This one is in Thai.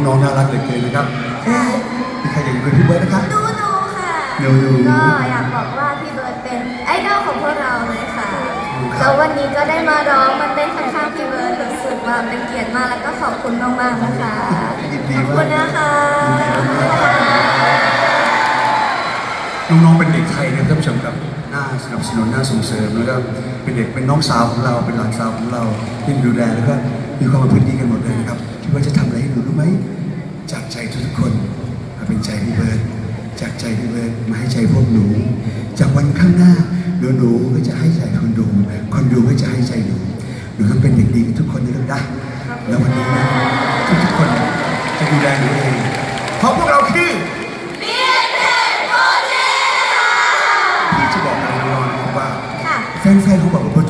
น้องๆน่ารักเหลือเกินนะครับมีใครอยากจะคุยพี่เบิร์ดนะครับดูค่ะก็อยากบอกว่าพี่เบิร์ดเป็นไอดอลของพวกเราเลยค่ะแล้ววันนี้ก็ได้มาร้องมันเต้นข้างๆพี่เบิร์ดรู้สึกว่าเป็นเกียรติมากแล้วก็ขอบคุณมากๆนะคะขอบคุณนะคะน้องๆเป็นเด็กไทยนะท่านผู้ชมครับน่าสนับสนุนน่าส่งเสริมแล้วก็เป็นเด็กเป็นน้องสาวของเราเป็นหลานสาวของเราที่ดูแลแล้วก็มีความประพฤติดีกันหมดเลยนะครับพี่เบิร์ดจะทำอะไรให้หนูรู้ไหมจากใจทุกคนมาเป็นใจพี่เบิร์ดจากใจพี่เบิร์ดมาให้ใจพวกหนูจากวันข้างหน้าหนูก็จะให้ใจคนดูก็จะให้ใจหนูต้องเป็นเด็กดีทุกคนนะลูกนะแล้ววันนี้นะทุกคนจะดูแลหนูเองเพราะพวกเราคือพี่จะบอกน้องๆว่าแฟนๆเขาบอกว่า